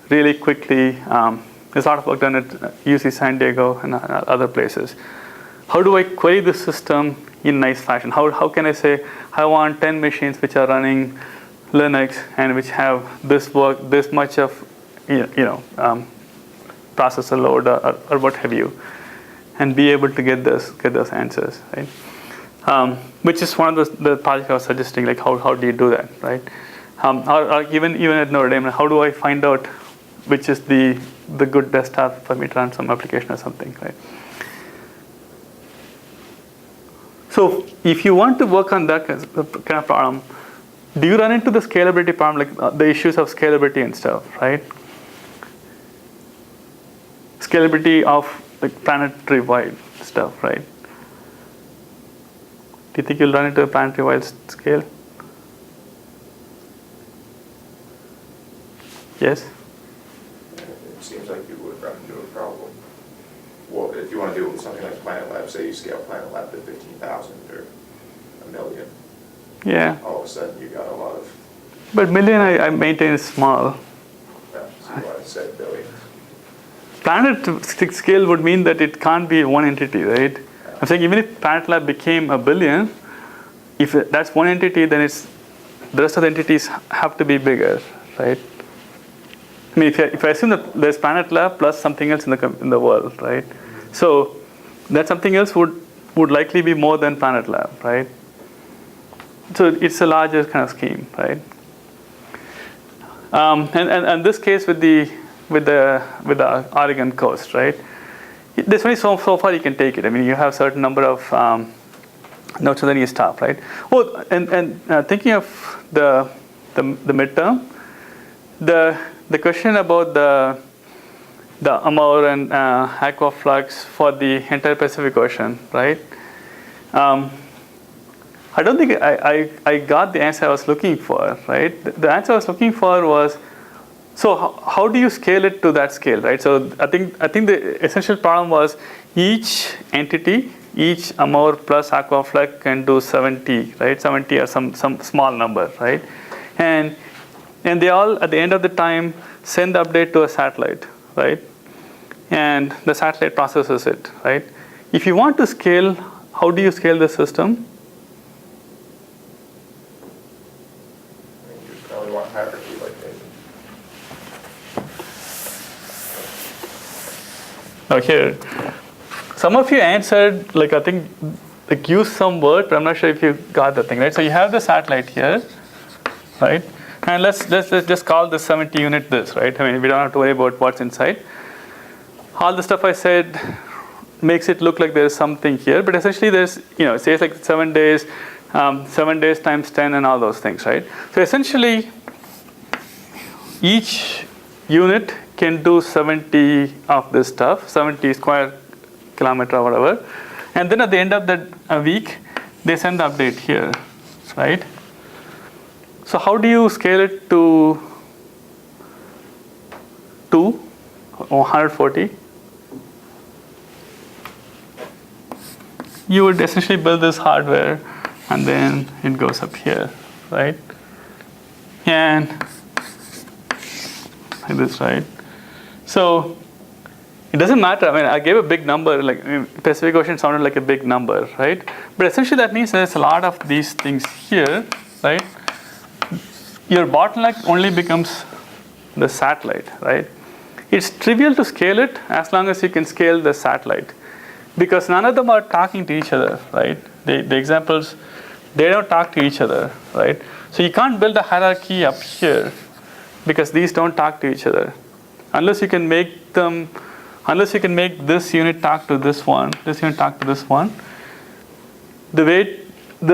really quickly? There's a lot of work done at UC San Diego and other places. How do I query the system in nice fashion? How can I say, I want 10 machines which are running Linux and which have this much of processor load or what have you, and be able to get those answers, right? Which is one of the projects I was suggesting, like how do you do that, right? Or even at Notre Dame, how do I find out which is the good desktop for me to run some application or something, right? So if you want to work on that kind of problem, do you run into the scalability problem, like the issues of scalability and stuff, right? Scalability of like planetary-wide stuff, right? Do you think you'll run into a planetary-wide scale? Yes? It seems like you would run into a problem. Well, if you want to do something like Planet Lab, say you scale Planet Lab to 15,000 or 1 million. Yeah. All of a sudden you got a lot of. But million I maintain is small. Yeah, so you want to say billions. Planet scale would mean that it can't be one entity, right? Yeah. I'm saying even if Planet Lab became 1 billion, if that's one entity, then the rest of the entities have to be bigger, right? I mean, if I assume that there's Planet Lab plus something else in the world, right? So that something else would likely be more than Planet Lab, right? So it's a larger kind of scheme, right? And this case with the Oregon coast, right? There's only so far you can take it. I mean, you have a certain number of notes and then you stop, right? Oh, and thinking of the midterm, the question about the Amur and aqua flux for the entire Pacific Ocean, right? I don't think I got the answer I was looking for, right? The answer I was looking for was, so how do you scale it to that scale, right? So I think the essential problem was each entity, each Amur plus aqua flux can do 70, right? 70 or some small number, right? And they all at the end of the time send the update to a satellite, right? And the satellite processes it, right? If you want to scale, how do you scale the system? You probably want hierarchy like Nathan. Now here, some of you answered, like I think, like use some word, but I'm not sure if you got the thing, right? So you have the satellite here, right? And let's just call this 70 unit this, right? I mean, we don't have to worry about what's inside. All the stuff I said makes it look like there's something here, but essentially there's, it says like 7 days, 7 days times 10 and all those things, right? So essentially, each unit can do 70 of this stuff, 70 square kilometer or whatever. And then at the end of that week, they send the update here, right? So how do you scale it to 2 or 140? You would essentially build this hardware and then it goes up here, right? And like this, right? So it doesn't matter. I mean, I gave a big number, like Pacific Ocean sounded like a big number, right? But essentially that means there's a lot of these things here, right? Your bottleneck only becomes the satellite, right? It's trivial to scale it as long as you can scale the satellite, because none of them are talking to each other, right? The examples, they don't talk to each other, right? So you can't build a hierarchy up here because these don't talk to each other. Unless you can make this unit talk to this one, this unit talk to this one,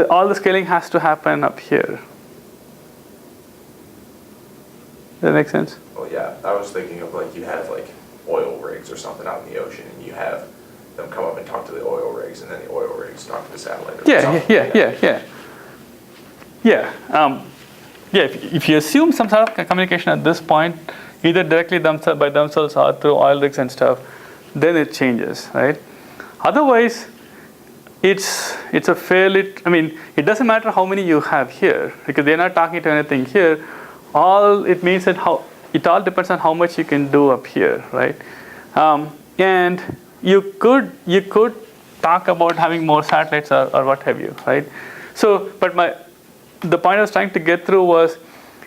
all the scaling has to happen up here. Does that make sense? Well, yeah, I was thinking of like you have like oil rigs or something out in the ocean, and you have them come up and talk to the oil rigs, and then the oil rigs talk to the satellite. Or something. If you assume some sort of communication at this point, either directly by themselves or through oil rigs and stuff, then it changes, right? Otherwise, it's a fairly, I mean, it doesn't matter how many you have here because they're not talking to anything here. All it means that it all depends on how much you can do up here, right? And you could talk about having more satellites or what have you, right? So, but the point I was trying to get through was,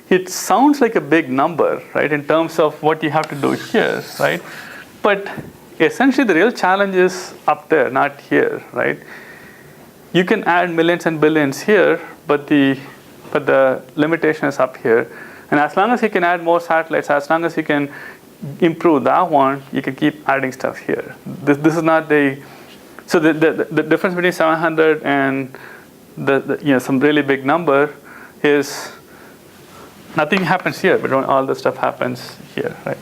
it sounds like a big number, right, in terms of what you have to do here, right? But essentially, the real challenge is up there, not here, right? You can add millions and billions here, but the limitation is up here. And as long as you can add more satellites, as long as you can improve that one, you can keep adding stuff here. This is not so the difference between 700 and some really big number is nothing happens here, but all the stuff happens here, right?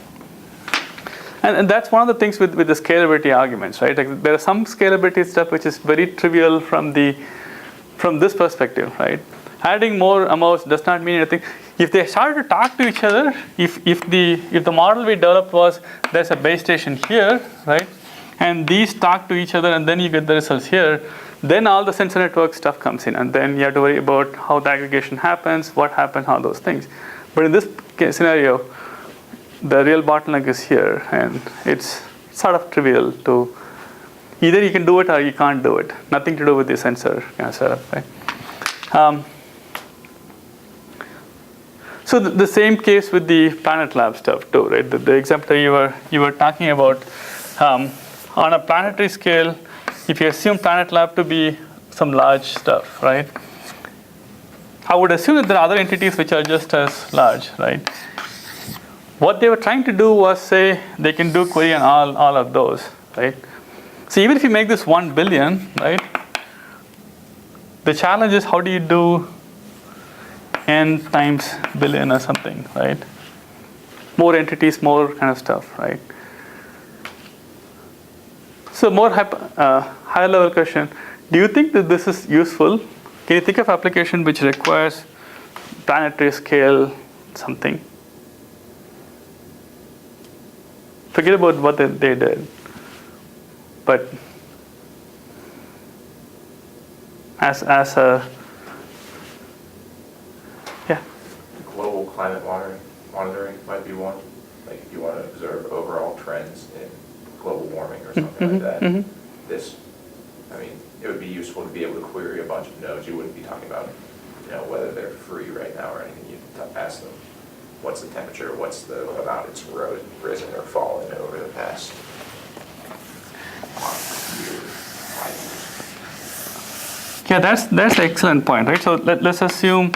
And that's one of the things with the scalability arguments, right? Like there are some scalability stuff which is very trivial from this perspective, right? Adding more amounts does not mean anything. If they started to talk to each other, if the model we developed was there's a base station here, right? And these talk to each other and then you get the results here, then all the sensor network stuff comes in, and then you have to worry about how the aggregation happens, what happens, all those things. But in this scenario, the real bottleneck is here, and it's sort of trivial to either you can do it or you can't do it. Nothing to do with the sensor kind of setup, right? So the same case with the Planet Lab stuff too, right? The example you were talking about, on a planetary scale, if you assume Planet Lab to be some large stuff, right? I would assume that there are other entities which are just as large, right? what they were trying to do was say they can do query on all of those, right? So even if you make this 1 billion, right, the challenge is how do you do n times billion or something, right? More entities, more kind of stuff, right? So more higher level question, do you think that this is useful? Can you think of application which requires planetary scale something? Forget about what they did. But as a, yeah. Global climate monitoring might be one. Like if you want to observe overall trends in global warming or something like that. This, I mean, it would be useful to be able to query a bunch of nodes. You wouldn't be talking about, whether they're free right now or anything. You'd ask them, what's the temperature, what's the amount it's risen or fallen over the past year, 5 years. Yeah, that's an excellent point, right? So let's assume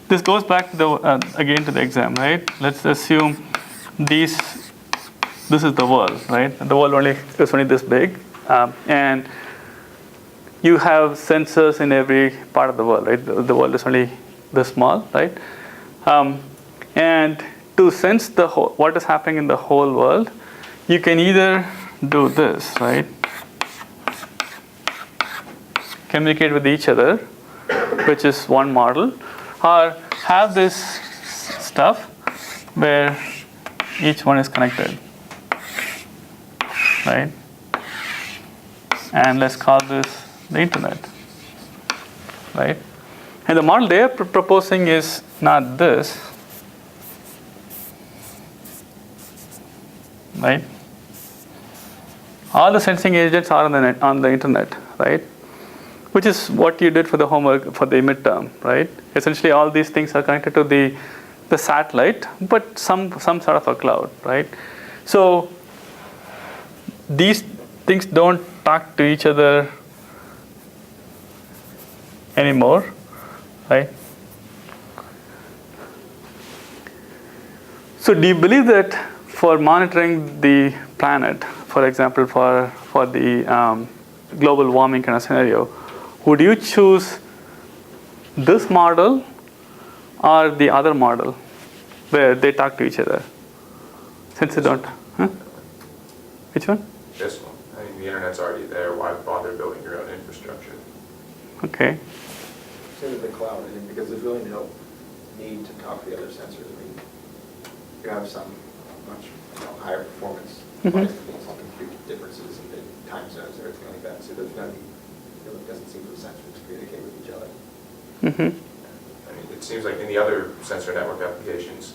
this goes back to the again to the exam, right? Let's assume this is the world, right? The world is only this big, and you have sensors in every part of the world, right? The world is only this small, right? And to sense what is happening in the whole world, you can either do this, right? Communicate with each other, which is one model, or have this stuff where each one is connected, right? And let's call this the internet, right? And the model they are proposing is not this, right? All the sensing agents are on the internet, right? Which is what you did for the homework for the midterm, right? Essentially, all these things are connected to the satellite, but some sort of a cloud, right? So these things don't talk to each other anymore, right? So do you believe that for monitoring the planet, for example, for the global warming kind of scenario, would you choose this model or the other model where they talk to each other? Since they don't, huh? Which one? This one. I mean, the internet's already there. Why bother building your own infrastructure? Okay. Same with the cloud, because there's really no need to talk to the other sensors. I mean, you have some much higher performance devices, some compute differences in time zones and everything like that. So there's no need. It doesn't seem for the sensors to communicate with each other. I mean, it seems like in the other sensor network applications,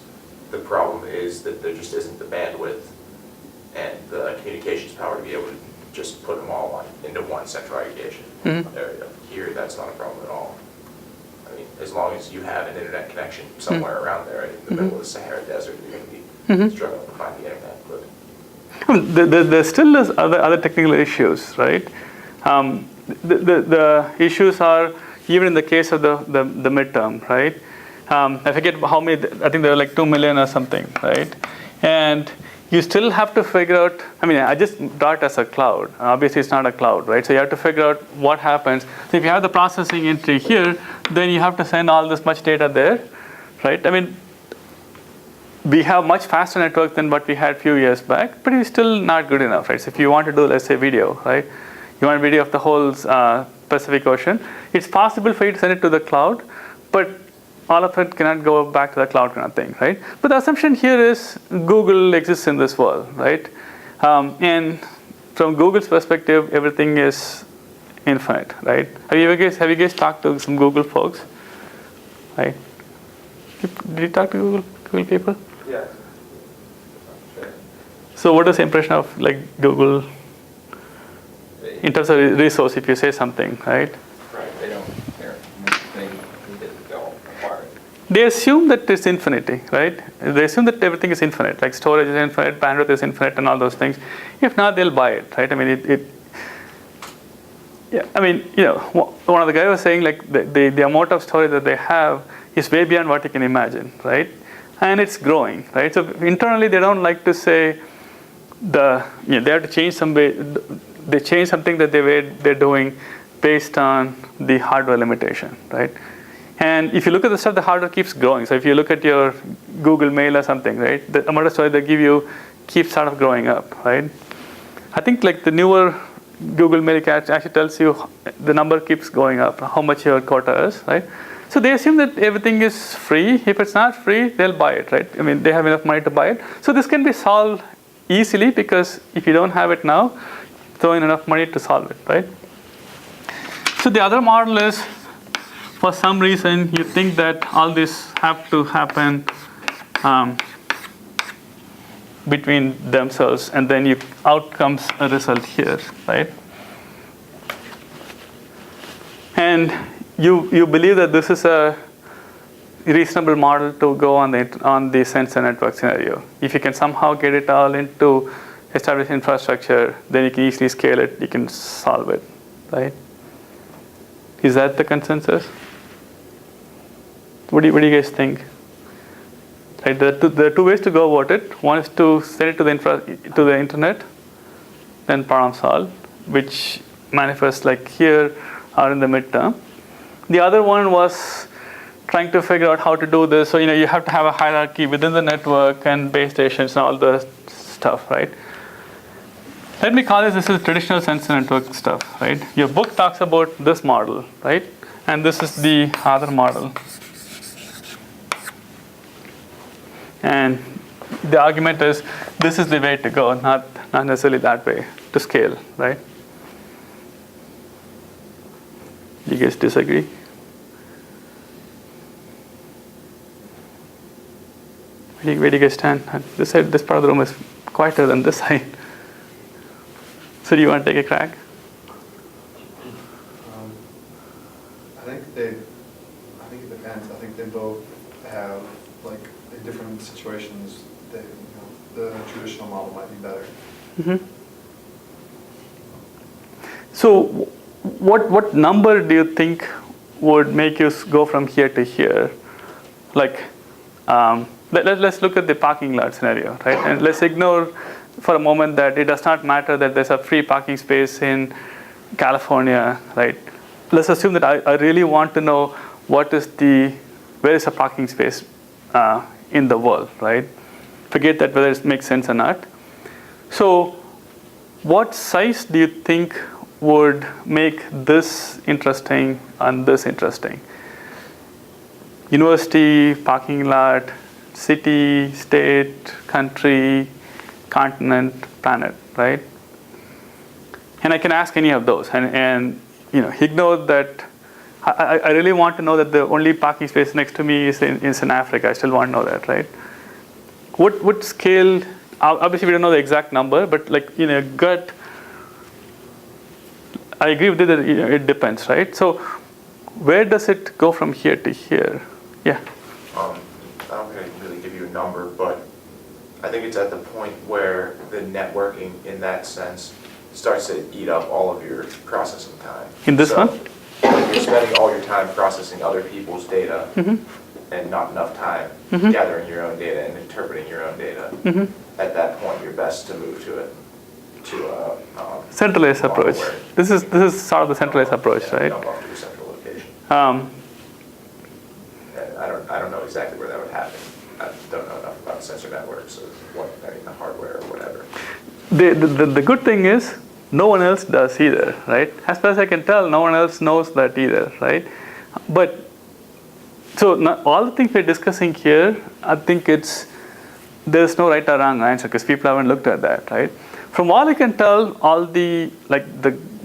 the problem is that there just isn't the bandwidth and the communications power to be able to just put them all into one central aggregation area. Here, that's not a problem at all. I mean, as long as you have an internet connection somewhere around there in the middle of the Sahara Desert, you're going to be struggling to find the internet. But There still is other technical issues, right? The issues are even in the case of the midterm, right? I forget how many. I think there were like 2 million or something, right? And you still have to figure out. I mean, I just draw it as a cloud. Obviously, it's not a cloud, right? So you have to figure out what happens. So if you have the processing entry here, then you have to send all this much data there, right? I mean, we have much faster network than what we had a few years back, but it's still not good enough, right? So if you want to do, let's say, video, right? You want a video of the whole Pacific Ocean. It's possible for you to send it to the cloud, but all of it cannot go back to the cloud kind of thing, right? But the assumption here is Google exists in this world, right? And from Google's perspective, everything is infinite, right? Have you guys talked to some Google folks, right? Did you talk to Google people? Yeah. So what is the impression of like Google in terms of resource if you say something, right? Right, they don't acquire it. They assume that it's infinity, right? They assume that everything is infinite, like storage is infinite, bandwidth is infinite, and all those things. If not, they'll buy it, right? I mean, yeah. I mean, one of the guys was saying like the amount of storage that they have is way beyond what you can imagine, right? and it's growing, right? So internally they don't like to say they have to change they change something that they're doing based on the hardware limitation, right? And if you look at the stuff, the hardware keeps growing. So if you look at your Google Mail or something, right, the amount of storage they give you keeps sort of growing up, right? I think like the newer Google Mail actually tells you the number keeps going up, how much your quota is, right? So they assume that everything is free. If it's not free, they'll buy it, right? I mean, they have enough money to buy it. So this can be solved easily because if you don't have it now, throw in enough money to solve it, right? So the other model is, for some reason, you think that all this have to happen between themselves, and then out comes a result here, right? And you believe that this is a reasonable model to go on the sensor network scenario. If you can somehow get it all into established infrastructure, then you can easily scale it, you can solve it, right? Is that the consensus? What do you guys think? Right, there are two ways to go about it. One is to send it to the internet, then problem solve, which manifests like here or in the midterm. The other one was trying to figure out how to do this. So you have to have a hierarchy within the network and base stations and all the stuff, right? Let me call this is traditional sensor network stuff, right? Your book talks about this model, right? And this is the other model. And the argument is this is the way to go, not necessarily that way to scale, right? You guys disagree? Where do you guys stand? This side, this part of the room is quieter than this side. So do you want to take a crack? I think it depends. I think they both have, like, in different situations, the traditional model might be better. Mm-hmm. So what number do you think would make you go from here to here? Like, let's look at the parking lot scenario, right? And let's ignore for a moment that it does not matter that there's a free parking space in California, right? Let's assume that I really want to know where is a parking space in the world, right? Forget that whether it makes sense or not. So what size do you think would make this interesting and this interesting? University, parking lot, city, state, country, continent, planet, right? And I can ask any of those and ignore that. I really want to know that the only parking space next to me is in Africa. I still want to know that, right? What scale? Obviously, we don't know the exact number, but like gut, I agree with you that it depends, right? So, where does it go from here to here? Yeah. I don't think I can really give you a number, but I think it's at the point where the networking, in that sense, starts to eat up all of your processing time. In this one? When you're spending all your time processing other people's data and not enough time gathering your own data and interpreting your own data, at that point you're best to move to a centralized approach. This is sort of the centralized approach, right? Dump off to a central location. I don't know exactly where that would happen. I don't know enough about sensor networks or the hardware or whatever. The good thing is no one else does either, right? As far as I can tell, no one else knows that either, right? But so all the things we're discussing here, I think there's no right or wrong answer because people haven't looked at that, right? From all I can tell, all the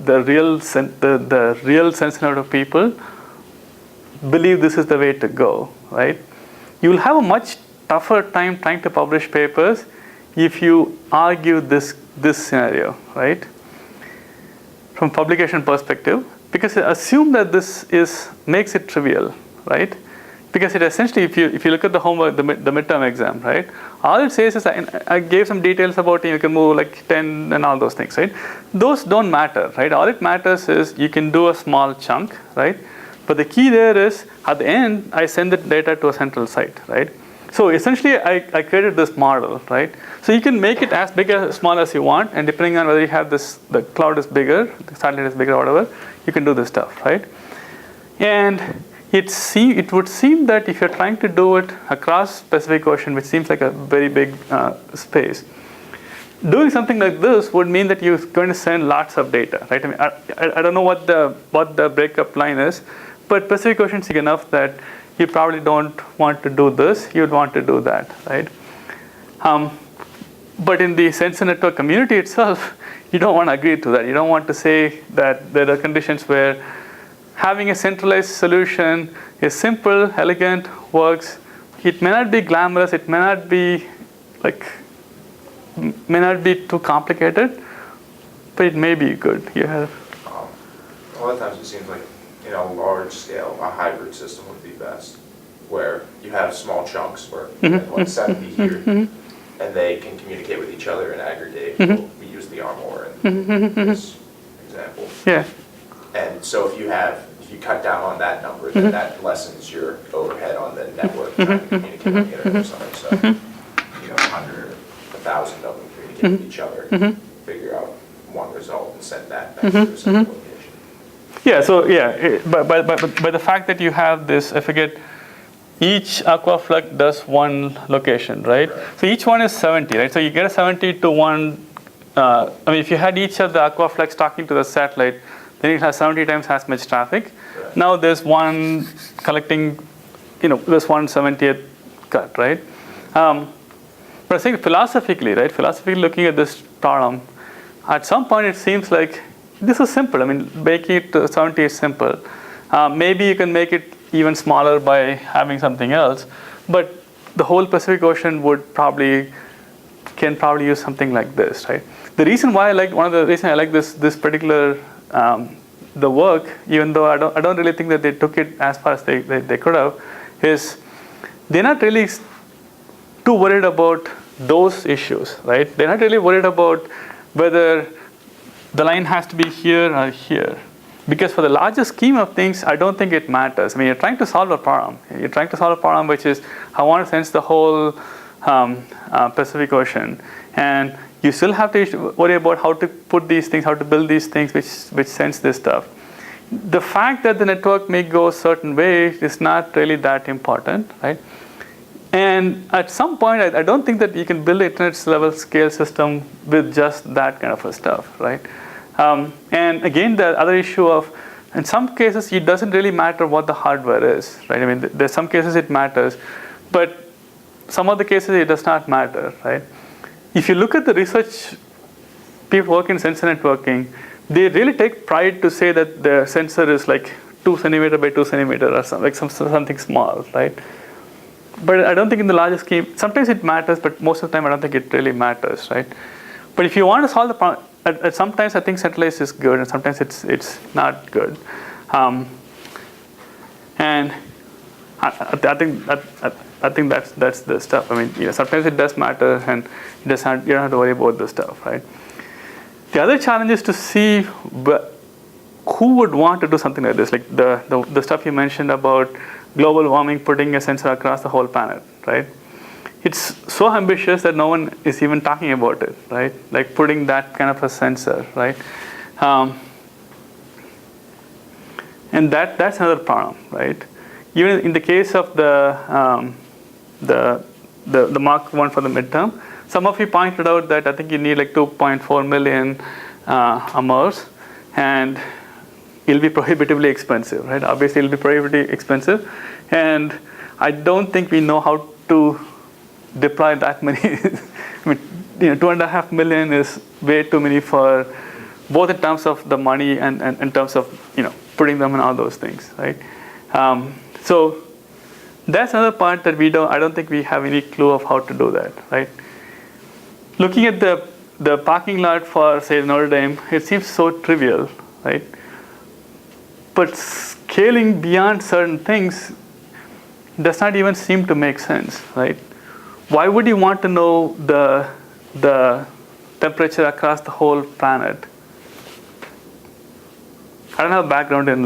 real sensor network people believe this is the way to go, right? You'll have a much tougher time trying to publish papers if you argue this scenario, right? From publication perspective, because assume that this makes it trivial, right? Because it essentially, if you look at the homework, the midterm exam, right? All it says is I gave some details about you can move like 10 and all those things, right? Those don't matter, right? All it matters is you can do a small chunk, right? But the key there is at the end, I send the data to a central site, right? So essentially, I created this model, right? So you can make it as big or small as you want, and depending on whether you have this, the cloud is bigger, the satellite is bigger, or whatever, you can do this stuff, right? And it would seem that if you're trying to do it across Pacific Ocean, which seems like a very big space, doing something like this would mean that you're going to send lots of data, right? I mean, I don't know what the breakup line is, but Pacific Ocean is big enough that you probably don't want to do this, you'd want to do that, right? But in the sensor network community itself, you don't want to agree to that. You don't want to say that there are conditions where having a centralized solution is simple, elegant, works. It may not be glamorous, it may not be too complicated, but it may be good. Yeah. A lot of times it seems like in a large scale, a hybrid system would be best, where you have small chunks where you have like 70 here, and they can communicate with each other and aggregate. We use the Armor in this example. Yeah. And so if you cut down on that number, then that lessens your overhead on the network trying to communicate on the other side. So, 100, 1,000 of them communicate with each other, figure out one result and send that back to a central location. Yeah, so by the fact that you have this, I forget, each aquaflux does one location, right? So each one is 70, right? So you get a 70 to 1, I mean, if you had each of the aquaflux talking to the satellite, then it has 70 times as much traffic. Right. Now there's one collecting, there's 1/70th cut, right? But I think philosophically, looking at this problem, at some point it seems like this is simple. I mean, making it to 70 is simple. Maybe you can make it even smaller by having something else, but the whole Pacific Ocean can probably use something like this, right? The reason why one of the reasons I like this particular the work, even though I don't really think that they took it as far as they could have, is they're not really too worried about those issues, right? They're not really worried about whether the line has to be here or here. Because for the larger scheme of things, I don't think it matters. I mean, you're trying to solve a problem. You're trying to solve a problem which is, I want to sense the whole Pacific Ocean. And you still have to worry about how to put these things, how to build these things which sense this stuff. The fact that the network may go a certain way is not really that important, right? And at some point, I don't think that you can build an internet level scale system with just that kind of a stuff, right? And again, the other issue of, in some cases, it doesn't really matter what the hardware is, right? I mean, there's some cases it matters, but some of the cases it does not matter, right? If you look at the research, people working in sensor networking, they really take pride to say that the sensor is like 2 centimeter by 2 centimeter or something, something small, right? But I don't think in the larger scheme, sometimes it matters, but most of the time I don't think it really matters, right? But if you want to solve the problem, sometimes I think centralized is good, and sometimes it's not good. And I think that's the stuff. I mean, sometimes it does matter, and you don't have to worry about the stuff, right? The other challenge is to see who would want to do something like this, like the stuff you mentioned about global warming, putting a sensor across the whole planet, right? It's so ambitious that no one is even talking about it, right? Like putting that kind of a sensor, right? And that's another problem, right? Even in the case of the Mark 1 for the midterm, some of you pointed out that I think you need like 2.4 million AMRs, and it'll be prohibitively expensive, right? Obviously, it'll be prohibitively expensive, and I don't think we know how to deploy that many. I mean, 2.5 million is way too many for both in terms of the money and in terms of putting them in all those things, right? So that's another part that I don't think we have any clue of how to do that, right? Looking at the parking lot for, say, Notre Dame, it seems so trivial, right? But scaling beyond certain things does not even seem to make sense, right? Why would you want to know the temperature across the whole planet? I don't have a background in